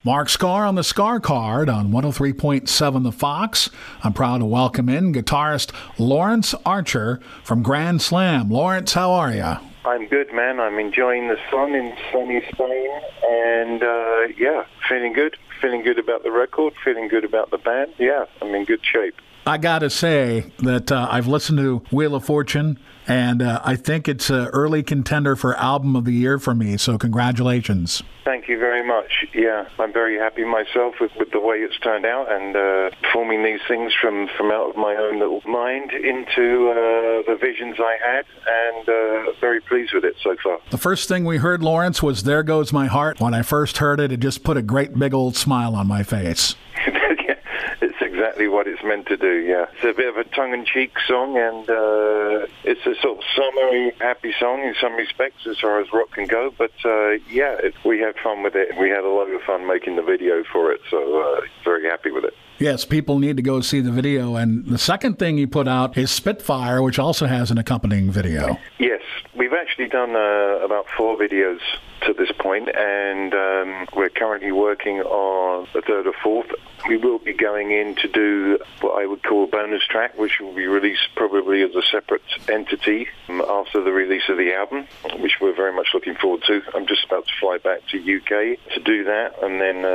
Mark Skaar on the Skaar Kaard on 103.7 The Fox. I'm proud to welcome in guitarist Laurence Archer from Grand Slam. Laurence, how are you? I'm good, man. I'm enjoying the sun in sunny Spain, and feeling good. Feeling good about the record, feeling good about the band. Yeah, I'm in good shape. I got to say that I've listened to Wheel of Fortune, and I think it's an early contender for Album of the Year for me, so congratulations. Thank you very much. Yeah, I'm very happy myself with the way it's turned out, and forming these things from out of my own little mind into the visions I had, and very pleased with it so far. The first thing we heard, Laurence, was There Goes My Heart. When I first heard it, it just put a great big old smile on my face. It's exactly what it's meant to do, yeah. It's a bit of a tongue-in-cheek song, and it's a sort of summery, happy song in some respects as far as rock can go, but we had fun with it. We had a lot of fun making the video for it, so very happy with it. Yes, people need to go see the video. And the second thing you put out is Spitfire, which also has an accompanying video. Yes, we've actually done about 4 videos to this point, and we're currently working on the third or fourth. We will be going in to do what I would call a bonus track, which will be released probably as a separate entity after the release of the album, which we're very much looking forward to. I'm just about to fly back to UK to do that, and then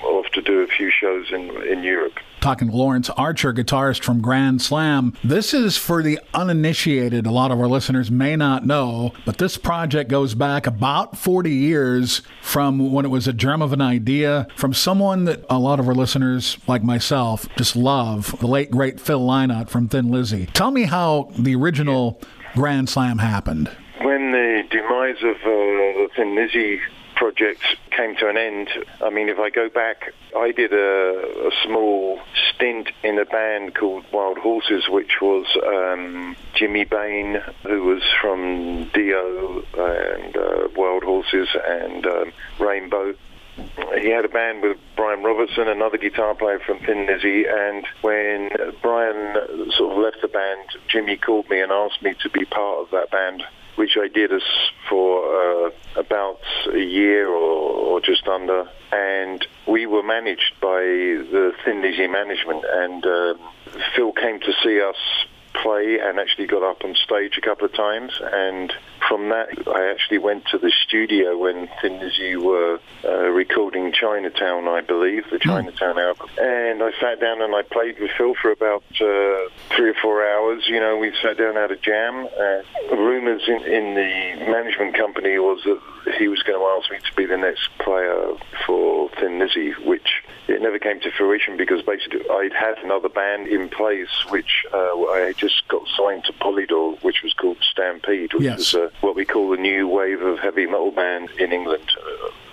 off to do a few shows in Europe. Talking to Laurence Archer, guitarist from Grand Slam. This is for the uninitiated. A lot of our listeners may not know, but this project goes back about 40 years from when it was a germ of an idea from someone that a lot of our listeners, like myself, just love, the late, great Phil Lynott from Thin Lizzy. Tell me how the original Grand Slam happened. When the demise of the Thin Lizzy project came to an end, I mean, if I go back, I did a small stint in a band called Wild Horses, which was Jimmy Bain, who was from Dio and Wild Horses and Rainbow. He had a band with Brian Robertson, another guitar player from Thin Lizzy, and when Brian sort of left the band, Jimmy called me and asked me to be part of that band, which I did for about a year or just under. And we were managed by the Thin Lizzy management, and Phil came to see us play and actually got up on stage a couple of times, and from that I actually went to the studio when Thin Lizzy were recording Chinatown, I believe, the Chinatown album, and I sat down and I played with Phil for about 3 or 4 hours. You know, we sat down, had a jam. Rumours in the management company was that he was going to ask me to be the next player for Thin Lizzy, which it never came to fruition because basically I'd had another band in place, which I had just got signed to Polydor, which was called Stampede, which was what we call the new wave of heavy metal band in England,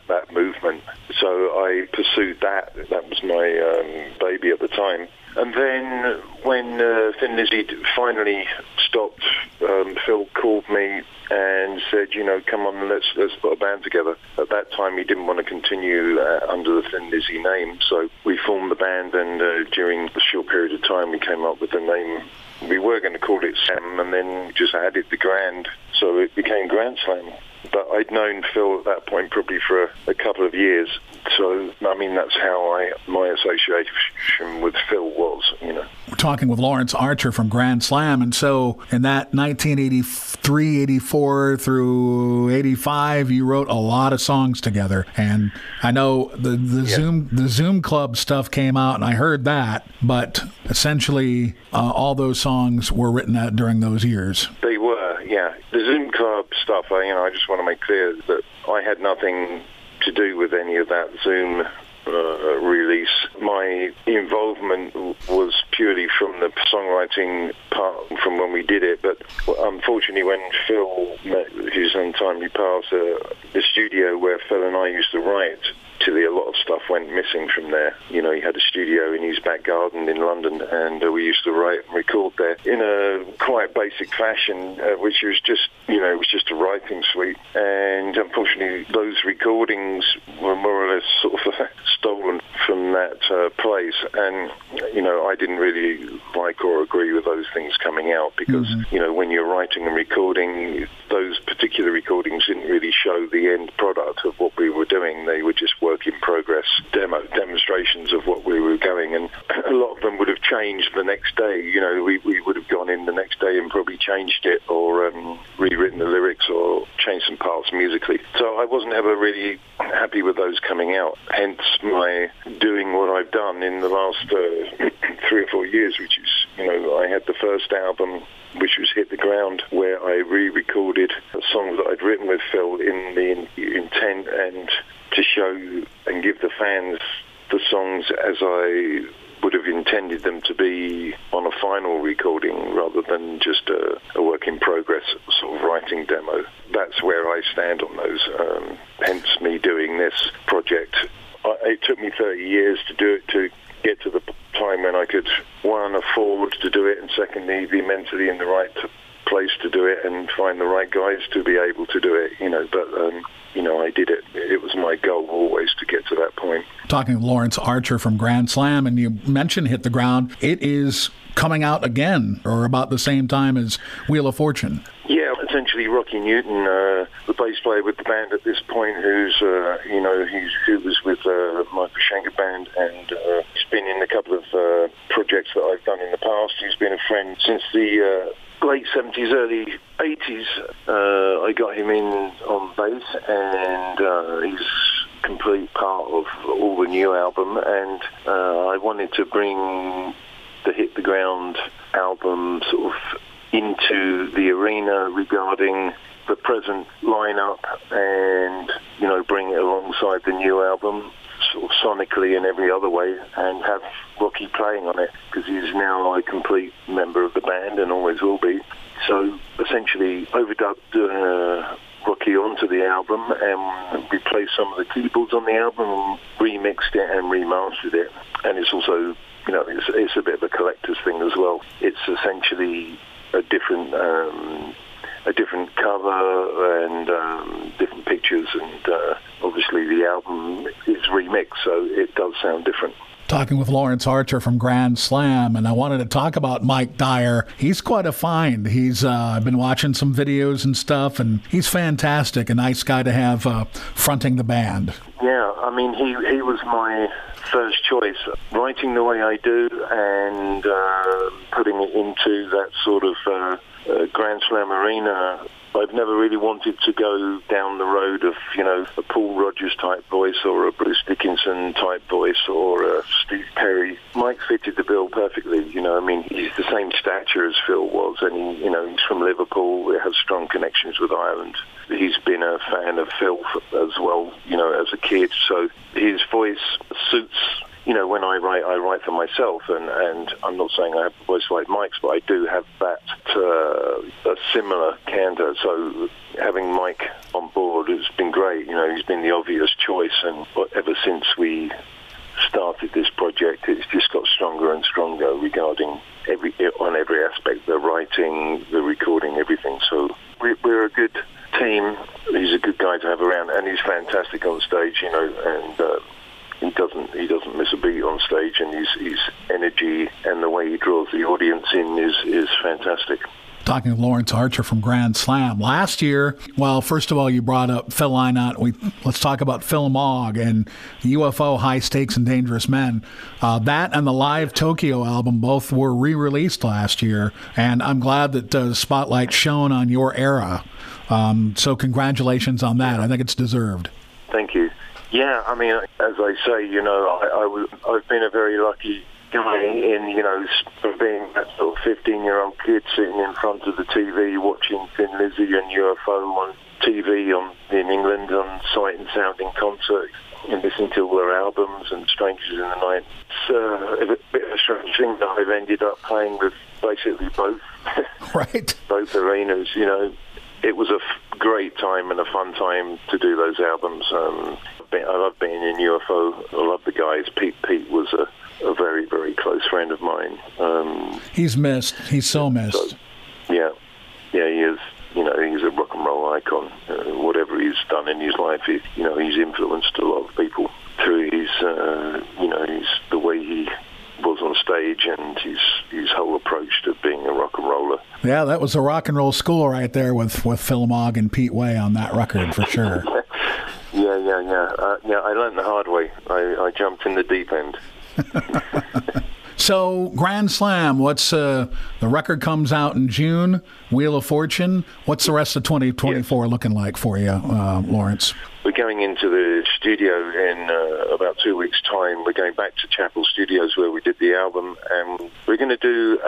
that movement. So I pursued that. That was my baby at the time. And then when Thin Lizzy finally stopped, Phil called me and said, you know, come on, let's put a band together. At that time, he didn't want to continue under the Thin Lizzy name, so we formed the band, and during a short period of time, we came up with the name. We were going to call it Sam, and then just added the Grand, so it became Grand Slam. But I'd known Phil at that point probably for a couple of years, so I mean that's how my association with Phil was, you know. We're talking with Laurence Archer from Grand Slam, and so in that 1983, 84 through 85, you wrote a lot of songs together, and I know the Zoom Club stuff came out, and I heard that, but essentially all those songs were written out during those years. They were, yeah. The Zoom Club stuff, I just want to make clear that I had nothing to do with any of that Zoom release. My involvement was purely from the songwriting part from when we did it, but unfortunately when Phil met his untimely pass, the studio where Phil and I used to write, a lot of stuff went missing from there. You know, he had a studio in his back garden in London, and we used to write and record there in a quite basic fashion, which was just, it was just a writing suite. And unfortunately, those recordings were more or less sort of stolen from that place. And, I didn't really like or agree with those things coming out because, when you're writing and recording, those particular recordings didn't really show the end product of what we were doing. They were just work in progress. demonstrations of what we were going, and a lot of them would have changed the next day. You know, we would have gone in the next day and probably changed it, or rewritten the lyrics, or changed some parts musically. So I wasn't ever really happy with those coming out, hence my doing what I've done in the last 3 or 4 years, which is, you know, I had the first album, which was Hit the Ground, where I re-recorded the songs that I'd written with Phil in the intent and to show and give the fans the songs as I would have intended them to be on a final recording, rather than just a work in progress sort of writing demo. That's where I stand on those, hence me doing this project. It took me 30 years to do it, to get to the time when I could, one, afford to do it, and secondly, be mentally in the right place to do it and find the right guys to be able to do it, you know. But, you know, I did it. It was my goal always to get to that point. Talking with Laurence Archer from Grand Slam, and you mentioned Hit the Ground. It is coming out again, or about the same time as Wheel of Fortune. Yeah, essentially Rocky Newton, the bass player with the band at this point, who was with my Pashanka band, and he's been in a couple of projects that I've done in the past. He's been a friend since the late 70s, early 80s. I got him in on bass, and he's complete part of all the new album, and I wanted to bring the Hit the Ground album sort of into the arena regarding the present lineup, and, you know, bring it alongside the new album sort of sonically and every other way, and have Rocky playing on it, because he's now a complete member of the band and always will be. So essentially overdubbed Rocky onto the album, and we played some of the keyboards on the album and remixed it and remastered it. And it's also, you know, it's a bit of a collector's thing as well. It's essentially a different cover and different pictures, and obviously the album is remixed, so it does sound different. Talking with Laurence Archer from Grand Slam, and I wanted to talk about Mike Dyer. He's quite a find. He's I've been watching some videos and stuff, and he's fantastic. A nice guy to have fronting the band. Yeah, I mean, he was my first choice. Writing the way I do, and putting it into that sort of Grand Slam arena. I've never really wanted to go down the road of, you know, a Paul Rodgers type voice, or a Bruce Dickinson type voice, or a Steve Perry. Mike fitted the bill perfectly, you know. I mean, he's the same stature as Phil was, and he, you know, he's from Liverpool. He has strong connections with Ireland. He's been a fan of Phil as well, you know, as a kid. So his voice suits. You know, when I write for myself, and I'm not saying I have a voice like Mike's, but I do have that a similar canter. So having Mike on board has been great. You know, he's been the obvious choice, and ever since we started this project, it's just got stronger and stronger regarding every aspect, the writing, the recording, everything. So we're a good team. He's a good guy to have around, and he's fantastic on stage. You know, and he doesn't miss a beat on stage, and his energy and the way he draws the audience in is fantastic. Talking to Laurence Archer from Grand Slam. Last year, well, first of all, you brought up Phil Lynott. Let's talk about Phil Mogg and UFO, High Stakes and Dangerous Men. That and the live Tokyo album both were re-released last year, and I'm glad that Spotlight shone on your era. So congratulations on that. I think it's deserved. Thank you. Yeah, I mean, as I say, you know, I've been a very lucky guy in, you know, being that sort of 15-year-old kid sitting in front of the TV watching Thin Lizzy and UFO on TV in England on Sight and Sound in concert, and listening to all their albums and Strangers in the Night. It's a bit of a strange thing that I've ended up playing with basically both. Right. Both arenas, you know. It was a great time and a fun time to do those albums. I love being in UFO. I love the guys. Pete was a very, very close friend of mine. He's missed. He's so missed. So, yeah, he is. You know, he's a rock and roll icon. Whatever he's done in his life, he's influenced a lot of people through his, the way he was on stage and his whole approach to being a rock and roller. Yeah, that was a rock and roll school right there with Phil Mogg and Pete Way on that record for sure. Yeah. I learned the hard way. I jumped in the deep end. So, Grand Slam, what's the record comes out in June, Wheel of Fortune. What's the rest of 2024 looking like for you, Laurence? We're going into the studio in about 2 weeks' time. We're going back to Chapel Studios where we did the album, and we're going to do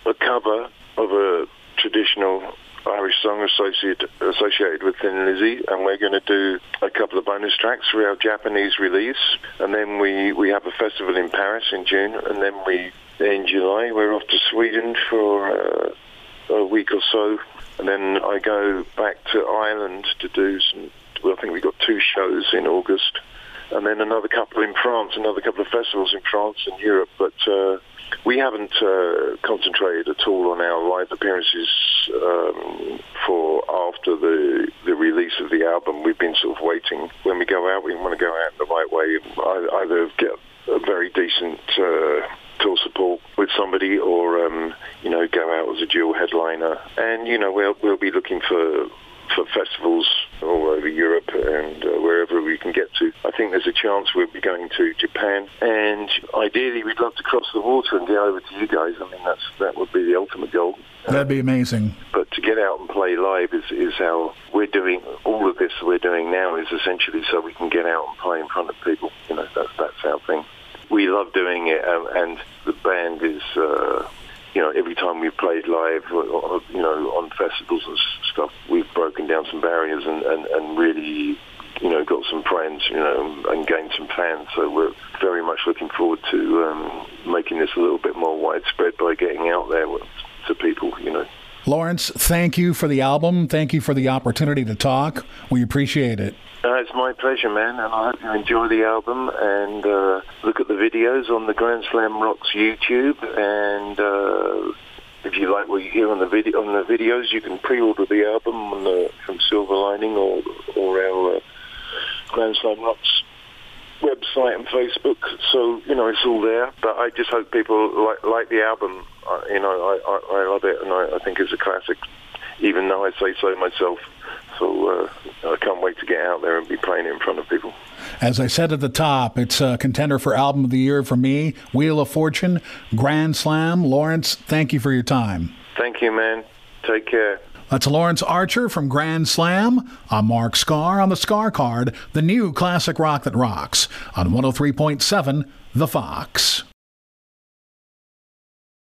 a cover of a traditional Irish song associated with Thin Lizzy, and we're going to do a couple of bonus tracks for our Japanese release, and then we have a festival in Paris in June, and then in July we're off to Sweden for a week or so, and then I go back to Ireland to do I think we've got 2 shows in August, and then another couple in France, another couple of festivals in France and Europe, but we haven't concentrated at all on our live appearances for after the release of the album. We've been sort of waiting. When we go out, we want to go out in the right way. Either get a very decent tour support with somebody, or go out as a dual headliner. And we'll be looking for festivals all over Europe and wherever we can get to. I think there's a chance we'll be going to Japan, and ideally we'd love to cross the water and get over to you guys. I mean, that would be the ultimate goal. That'd be amazing. But to get out and play live is how we're doing all of this we're doing now, is essentially so we can get out and play in front of people. That's our thing. We love doing it, and the band is every time we've played live, on festivals and stuff, we've broken down some barriers and really, got some friends, and gained some fans. So we're very much looking forward to making this a little bit more widespread by getting out there to people, Laurence, thank you for the album. Thank you for the opportunity to talk. We appreciate it. It's my pleasure, man, and I hope you enjoy the album and look at the videos on the Grand Slam Rocks YouTube. And if you like what you hear on the videos, you can pre-order the album from Silver Lining or our Grand Slam Rocks website and Facebook. So it's all there. But I just hope people like the album. I love it, and I think it's a classic, even though I say so myself. So I can't wait to get out there and be playing it in front of people. As I said at the top, it's a contender for Album of the Year for me, Wheel of Fortune, Grand Slam. Laurence, thank you for your time. Thank you, man. Take care. That's Laurence Archer from Grand Slam. I'm Mark Skaar on the Skaar Kaard, the new classic rock that rocks, on 103.7 The Fox.